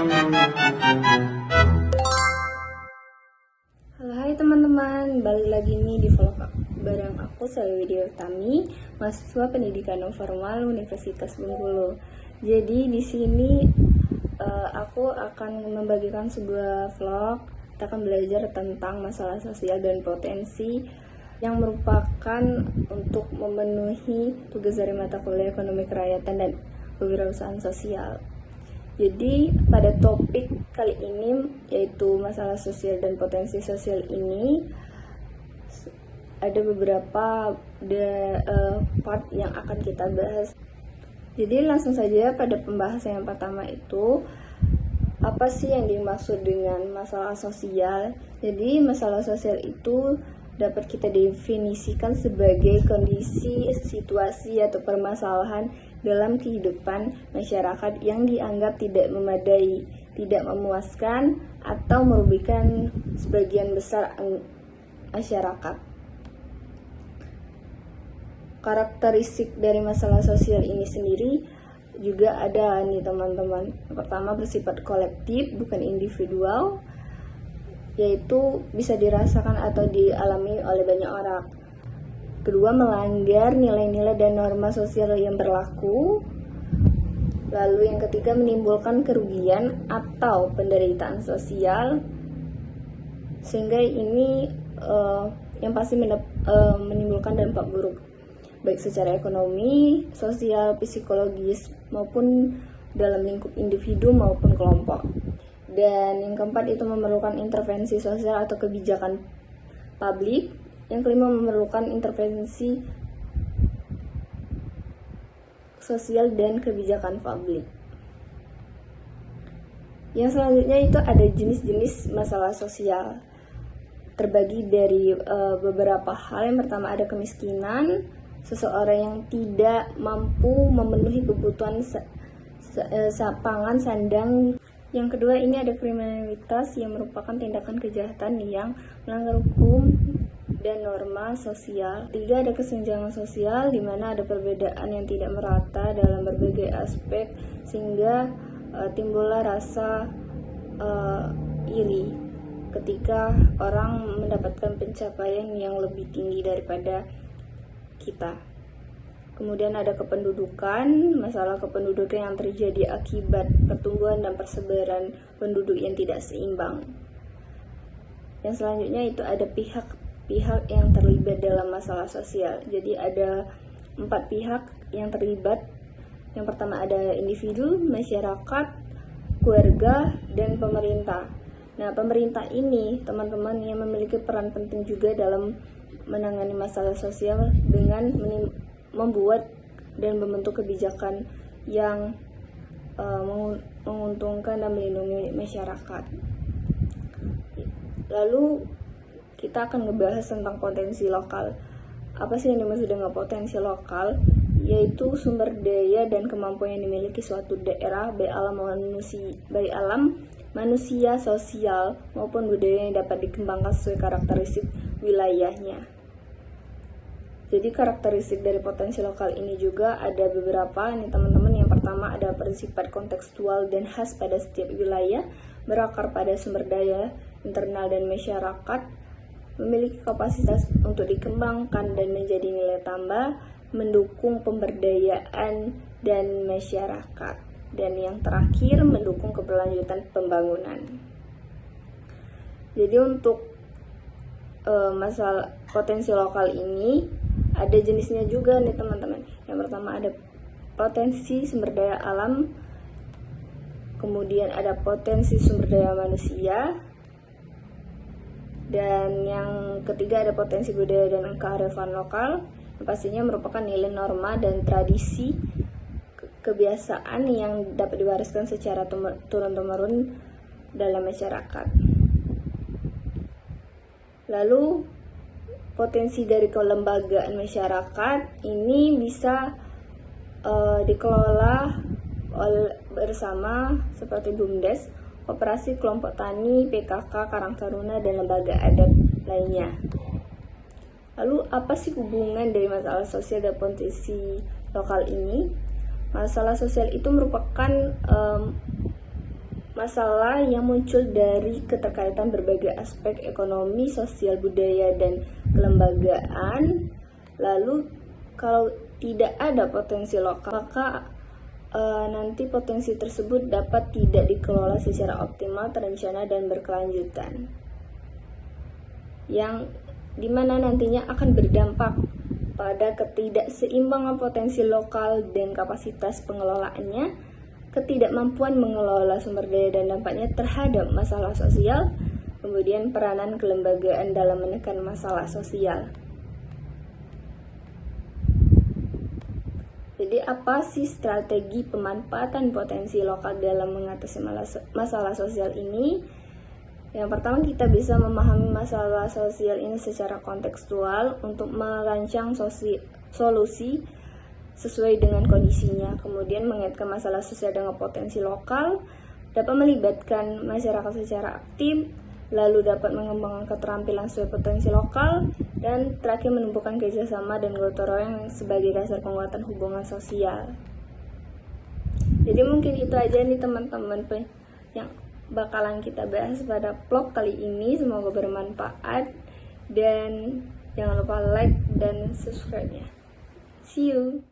Halo, hai teman-teman, balik lagi nih di vlog bareng aku Selwi Utami, mahasiswa pendidikan non formal Universitas Bengkulu. Jadi di sini aku akan membagikan sebuah vlog. Kita akan belajar tentang masalah sosial dan potensi yang merupakan untuk memenuhi tugas dari mata kuliah ekonomi kerakyatan dan kewirausahaan sosial. Jadi pada topik kali ini yaitu masalah sosial dan potensi sosial ini ada beberapa part yang akan kita bahas. Jadi langsung saja pada pembahasan yang pertama itu apa sih yang dimaksud dengan masalah sosial? Jadi masalah sosial itu dapat kita definisikan sebagai kondisi, situasi, atau permasalahan dalam kehidupan masyarakat yang dianggap tidak memadai, tidak memuaskan, atau merugikan sebagian besar masyarakat. Karakteristik dari masalah sosial ini sendiri juga ada nih teman-teman. Yang pertama bersifat kolektif, bukan individual, yaitu bisa dirasakan atau dialami oleh banyak orang. Kedua, melanggar nilai-nilai dan norma sosial yang berlaku. Lalu yang ketiga, menimbulkan kerugian atau penderitaan sosial, sehingga ini yang pasti menimbulkan dampak buruk baik secara ekonomi, sosial, psikologis, maupun dalam lingkup individu maupun kelompok. Dan yang keempat itu memerlukan intervensi sosial atau kebijakan publik. Yang kelima memerlukan intervensi sosial dan kebijakan publik. Yang selanjutnya itu ada jenis-jenis masalah sosial. Terbagi dari beberapa hal. Yang pertama ada kemiskinan, seseorang yang tidak mampu memenuhi kebutuhan pangan, sandang. Yang kedua ini ada kriminalitas yang merupakan tindakan kejahatan yang melanggar hukum dan norma sosial. Tiga, ada kesenjangan sosial di mana ada perbedaan yang tidak merata dalam berbagai aspek sehingga timbullah rasa iri ketika orang mendapatkan pencapaian yang lebih tinggi daripada kita. Kemudian ada kependudukan, masalah kependudukan yang terjadi akibat pertumbuhan dan persebaran penduduk yang tidak seimbang. Yang selanjutnya itu ada pihak yang terlibat dalam masalah sosial. Jadi ada 4 pihak yang terlibat. Yang pertama ada individu, masyarakat, keluarga, dan pemerintah. Nah, pemerintah ini teman-teman yang memiliki peran penting juga dalam menangani masalah sosial dengan membuat dan membentuk kebijakan yang menguntungkan dan melindungi masyarakat. Lalu kita akan ngebahas tentang potensi lokal. Apa sih yang dimaksud dengan potensi lokal? Yaitu sumber daya dan kemampuan yang dimiliki suatu daerah, baik alam manusia, sosial maupun budaya yang dapat dikembangkan sesuai karakteristik wilayahnya. Jadi karakteristik dari potensi lokal ini juga ada beberapa nih teman-teman. Yang pertama ada bersifat kontekstual dan khas pada setiap wilayah, berakar pada sumber daya internal dan masyarakat, memiliki kapasitas untuk dikembangkan dan menjadi nilai tambah, mendukung pemberdayaan dan masyarakat, dan yang terakhir mendukung keberlanjutan pembangunan. Jadi untuk masalah potensi lokal ini ada jenisnya juga nih teman-teman. Yang pertama ada potensi sumber daya alam, kemudian ada potensi sumber daya manusia, dan yang ketiga ada potensi budaya dan kearifan lokal, yang pastinya merupakan nilai norma dan tradisi kebiasaan yang dapat diwariskan secara turun-temurun dalam masyarakat. Lalu potensi dari kelembagaan masyarakat ini bisa dikelola bersama seperti BUMDes, Koperasi Kelompok Tani, PKK, Karang Taruna, dan lembaga adat lainnya. Lalu apa sih hubungan dari masalah sosial dan potensi lokal ini? Masalah sosial itu merupakan masalah yang muncul dari keterkaitan berbagai aspek ekonomi, sosial, budaya, dan kelembagaan. Lalu kalau tidak ada potensi lokal, maka nanti potensi tersebut dapat tidak dikelola secara optimal, terencana, dan berkelanjutan, yang dimana nantinya akan berdampak pada ketidakseimbangan potensi lokal dan kapasitas pengelolaannya, ketidakmampuan mengelola sumber daya dan dampaknya terhadap masalah sosial, kemudian peranan kelembagaan dalam menekan masalah sosial. Jadi apa sih strategi pemanfaatan potensi lokal dalam mengatasi masalah sosial ini? Yang pertama, kita bisa memahami masalah sosial ini secara kontekstual untuk merancang solusi sesuai dengan kondisinya. Kemudian mengaitkan masalah sosial dengan potensi lokal, dapat melibatkan masyarakat secara aktif, lalu dapat mengembangkan keterampilan sesuai potensi lokal, dan terakhir menumbuhkan kerjasama dan gotong royong sebagai dasar penguatan hubungan sosial. Jadi mungkin itu aja nih teman-teman yang bakalan kita bahas pada vlog kali ini. Semoga bermanfaat dan jangan lupa like dan subscribe-nya. See you.